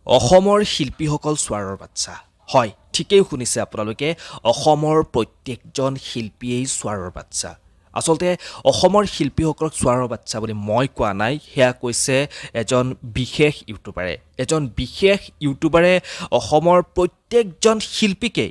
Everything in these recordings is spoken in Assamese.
অসমৰ শিল্পীসকল স্বাৰৰ বাচ্চা হয় ঠিকেই শুনিছে আপোনালোকে অসমৰ প্ৰত্যেকজন শিল্পীয়েই স্বাৰৰ বাচ্চা আচলতে অসমৰ শিল্পীসকলক স্বাৰৰ বাচ্চা বুলি মই কোৱা নাই হেয়া কৈছে এজন বিশেষ ইউটিউবাৰে অসমৰ প্ৰত্যেকজন শিল্পীকেই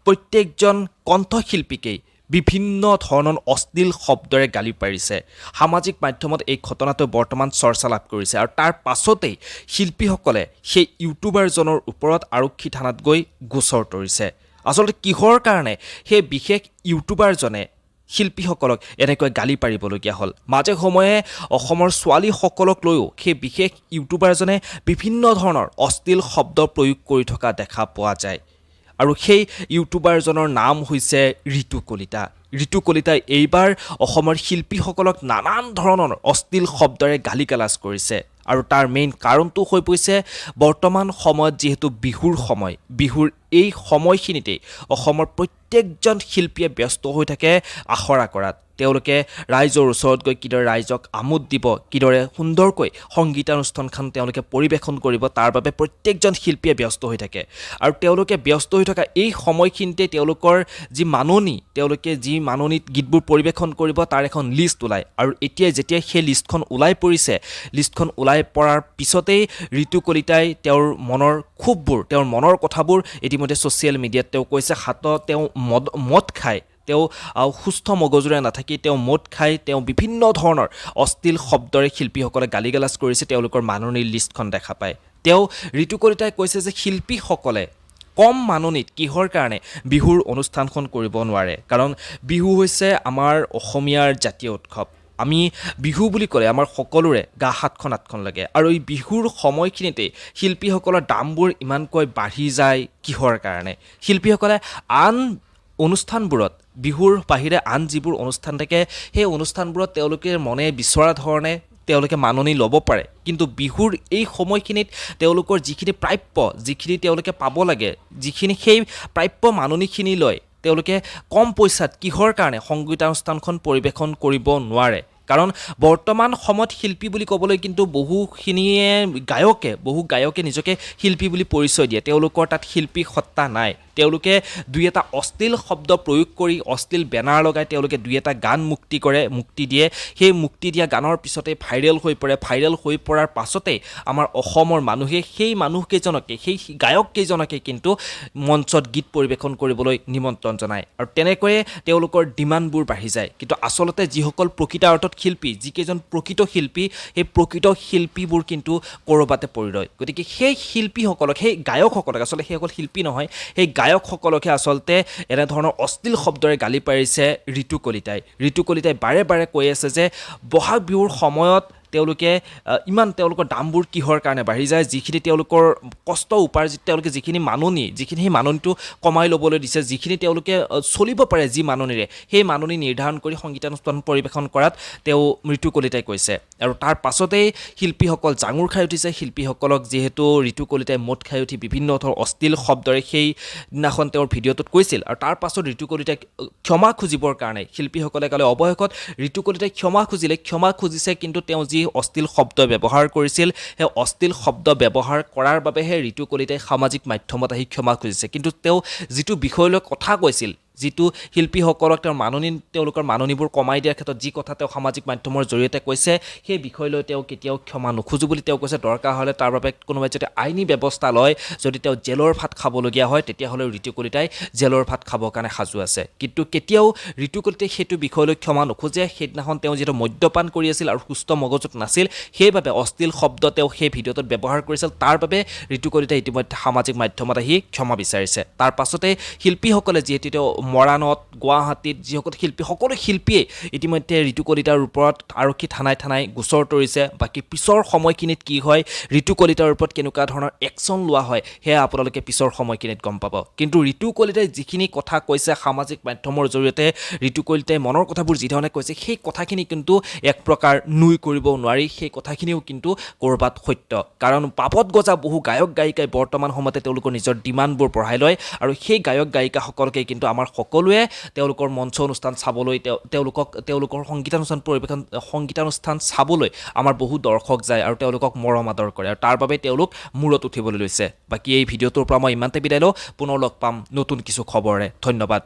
প্ৰত্যেকজন কণ্ঠশিল্পীকেই বিভিন্ন ধৰণৰ অশ্লীল শব্দৰে গালি পাৰিছে সামাজিক মাধ্যমত এই ঘটনাটো বৰ্তমান চৰ্চা লাভ কৰিছে আৰু তাৰ পাছতেই শিল্পীসকলে সেই ইউটিউবাৰজনৰ ওপৰত আৰক্ষী থানাত গৈ গোচৰ তৰিছে আচলতে কিহৰ কাৰণে সেই বিশেষ ইউটিউবাৰজনে শিল্পীসকলক এনেকৈ গালি পাৰিবলগীয়া হ'ল মাজে সময়ে অসমৰ ছোৱালীসকলক লৈও সেই বিশেষ ইউটিউবাৰজনে বিভিন্ন ধৰণৰ অশ্লীল শব্দ প্ৰয়োগ কৰি থকা দেখা পোৱা যায় আৰু সেই ইউটিউবাৰজনৰ নাম হৈছে ঋতু কলিতাই এইবাৰ অসমৰ শিল্পীসকলক নানান ধৰণৰ অশ্লীল শব্দৰে গালি গালাজ কৰিছে আৰু তাৰ মেইন কাৰণটো হৈ পৰিছে বৰ্তমান সময়ত যিহেতু বিহুৰ এই সময়খিনিতেই অসমৰ প্ৰত্যেকজন শিল্পীয়ে ব্যস্ত হৈ থাকে আখৰা কৰাত তেওঁলোকে ৰাইজৰ ওচৰত গৈ কিদৰে ৰাইজক আমোদ দিব কিদৰে সুন্দৰকৈ সংগীতানুষ্ঠানখন তেওঁলোকে পৰিৱেশন কৰিব তাৰ বাবে প্ৰত্যেকজন শিল্পীয়ে ব্যস্ত হৈ থাকে আৰু তেওঁলোকে ব্যস্ত হৈ থকা এই সময়খিনিতে তেওঁলোকৰ তেওঁলোকে যি মাননীত গীতবোৰ পৰিৱেশন কৰিব তাৰ এখন লিষ্ট ওলায় আৰু যেতিয়া সেই লিষ্টখন ওলাই পৰিছে লিষ্টখন ওলাই পৰাৰ পিছতেই ঋতু কলিতাই তেওঁৰ মনৰ ক্ষোভবোৰ তেওঁৰ মনৰ কথাবোৰ ইতিমধ্যে ছ'চিয়েল মিডিয়াত তেওঁ কৈছে হাতত তেওঁ মদ খায় তেওঁ সুস্থ মগজুৰে নাথাকি তেওঁ মদ খাই তেওঁ বিভিন্ন ধৰণৰ অশ্লীল শব্দৰে শিল্পীসকলে গালি গালাজ কৰিছে তেওঁলোকৰ মাননীৰ লিষ্টখন দেখা পায় তেওঁ ঋতু কলিতাই কৈছে যে শিল্পীসকলে কম মাননীত কিহৰ কাৰণে বিহুৰ অনুষ্ঠানখন কৰিব নোৱাৰে কাৰণ বিহু হৈছে আমাৰ অসমীয়াৰ জাতীয় উৎসৱ আমি বিহু বুলি ক'লে আমাৰ সকলোৰে গা হাতখন লাগে আৰু এই বিহুৰ সময়খিনিতে শিল্পীসকলৰ দামবোৰ ইমানকৈ বাঢ়ি যায় কিহৰ কাৰণে শিল্পীসকলে আন অনুষ্ঠানবোৰত বিহুৰ বাহিৰে আন যিবোৰ অনুষ্ঠান থাকে সেই অনুষ্ঠানবোৰত তেওঁলোকে মনে বিচৰা ধৰণে তেওঁলোকে মাননি ল'ব পাৰে কিন্তু বিহুৰ এই সময়খিনিত তেওঁলোকৰ যিখিনি তেওঁলোকে পাব লাগে সেই প্ৰাপ্য মাননিখিনি লৈ তেওঁলোকে কম পইচাত কিহৰ কাৰণে সংগীতানুষ্ঠানখন পৰিৱেশন কৰিব নোৱাৰে কাৰণ বৰ্তমান সময়ত শিল্পী বুলি ক'বলৈ কিন্তু বহু গায়কে নিজকে শিল্পী বুলি পৰিচয় দিয়ে তেওঁলোকৰ তাত শিল্পী সত্তা নাই তেওঁলোকে দুই এটা অশ্লীল শব্দ প্ৰয়োগ কৰি অশ্লীল বেনাৰ লগাই তেওঁলোকে দুই এটা গান মুক্তি দিয়ে সেই মুক্তি দিয়া গানৰ পিছতে ভাইৰেল হৈ পৰাৰ পাছতে আমাৰ অসমৰ মানুহে সেই মানুহকেইজনকে সেই গায়ককেইজনকে কিন্তু মঞ্চত গীত পৰিৱেশন কৰিবলৈ নিমন্ত্ৰণ জনায় আৰু তেনেকৈয়ে তেওঁলোকৰ ডিমাণ্ডবোৰ বাঢ়ি যায় কিন্তু আচলতে যিসকল প্ৰকৃত অৰ্থত শিল্পী যিকেইজন প্ৰকৃত শিল্পী সেই প্ৰকৃত শিল্পীবোৰ কিন্তু ক'ৰবাতে পৰি ৰয় গতিকে সেই শিল্পীসকলক সেই গায়কসকলক আচলতে সেইসকল শিল্পী নহয় সেই গায়কসকলকে আচলতে এনেধৰণৰ অশ্লীল শব্দৰে গালি পাৰিছে ঋতু কলিতাই বাৰে বাৰে কৈ আছে যে বহাগ বিহুৰ সময়ত তেওঁলোকে তেওঁলোকৰ দামবোৰ কিহৰ কাৰণে বাঢ়ি যায় যিখিনি তেওঁলোকৰ কষ্ট উপাৰ্জিত তেওঁলোকে যিখিনি সেই মাননিটো কমাই ল'বলৈ দিছে যিখিনি তেওঁলোকে চলিব পাৰে যি মাননিৰে সেই মাননি নিৰ্ধাৰণ কৰি সংগীতানুষ্ঠান পৰিৱেশন কৰাত তেওঁ ঋতু কলিতাই কৈছে আৰু তাৰ পাছতেই শিল্পীসকল জাঙুৰ খাই উঠিছে শিল্পীসকলক যিহেতু ঋতু কলিতাই মদ খাই উঠি বিভিন্ন ধৰণৰ অশ্লীল শব্দৰে সেই দিনাখন তেওঁৰ ভিডিঅ'টোত কৈছিল আৰু তাৰ পাছত ঋতু কলিতাই ক্ষমা খুজিবৰ কাৰণে শিল্পীসকলে ক'লে অৱশেষত ঋতু কলিতাই ক্ষমা খুজিছে কিন্তু তেওঁ যি অশ্লীল শব্দ ব্যৱহাৰ কৰিছিল সেই অশ্লীল শব্দ ব্যৱহাৰ কৰাৰ বাবেহে ঋতু কলিতাই সামাজিক মাধ্যমত আহি ক্ষমা খুজিছে কিন্তু তেওঁ যিটো বিষয়লৈ কথা কৈছিল যিটো শিল্পীসকলক তেওঁলোকৰ মাননিবোৰ কমাই দিয়াৰ ক্ষেত্ৰত যি কথা তেওঁ সামাজিক মাধ্যমৰ জৰিয়তে কৈছে সেই বিষয়লৈ তেওঁ কেতিয়াও ক্ষমা নোখোজো বুলি তেওঁ কৈছে দৰকাৰ হ'লে তাৰ বাবে কোনোবাই যদি আইনী ব্যৱস্থা লয় যদি তেওঁ জেলৰ ভাত খাবলগীয়া হয় তেতিয়াহ'লে ঋতু কলিতাই জেলৰ ভাত খাবৰ কাৰণে সাজু আছে কিন্তু কেতিয়াও ঋতু কলিতাই সেইটো বিষয়লৈ ক্ষমা নোখোজে সেইদিনাখন তেওঁ যিহেতু মদ্যপান কৰি আছিল আৰু সুস্থ মগজুত নাছিল সেইবাবে অশ্লীল শব্দ তেওঁ সেই ভিডিঅ'টোত ব্যৱহাৰ কৰিছিল তাৰ বাবে ঋতু কলিতাই ইতিমধ্যে সামাজিক মাধ্যমত আহি ক্ষমা বিচাৰিছে তাৰ পাছতে শিল্পীসকলে যিহেতু তেওঁ মৰাণত গুৱাহাটীত যিসকল সকলো শিল্পীয়ে ইতিমধ্যে ঋতু কলিতাৰ ওপৰত আৰক্ষী থানাই গোচৰ তৰিছে বাকী পিছৰ সময়খিনিত কি হয় ঋতু কলিতাৰ ওপৰত কেনেকুৱা ধৰণৰ একশ্যন লোৱা হয় সেয়া আপোনালোকে পিছৰ সময়খিনিত গম পাব কিন্তু ঋতু কলিতাই যিখিনি কথা কৈছে সামাজিক মাধ্যমৰ জৰিয়তে ঋতু কলিতাই মনৰ কথাবোৰ যিধৰণে কৈছে সেই কথাখিনি কিন্তু এক প্ৰকাৰ নুই কৰিব নোৱাৰি সেই কথাখিনিও কিন্তু ক'ৰবাত সত্য কাৰণ পাপত গজা বহু গায়ক গায়িকাই বৰ্তমান সময়তে তেওঁলোকৰ নিজৰ ডিমাণ্ডবোৰ বঢ়াই লয় আৰু সেই গায়ক গায়িকাসকলকে কিন্তু আমাৰ সকলোৱে তেওঁলোকৰ মঞ্চ অনুষ্ঠান চাবলৈ তেওঁলোকৰ সংগীতানুষ্ঠান চাবলৈ আমাৰ বহু দৰ্শক যায় আৰু তেওঁলোকক মৰম আদৰ কৰে আৰু তাৰ বাবে তেওঁলোক মূৰত উঠিবলৈ লৈছে। বাকী এই ভিডিঅ'টোৰ পৰা মই ইমানতে বিদায় লওঁ, পুনৰ লগ পাম নতুন কিছু খবৰে। ধন্যবাদ।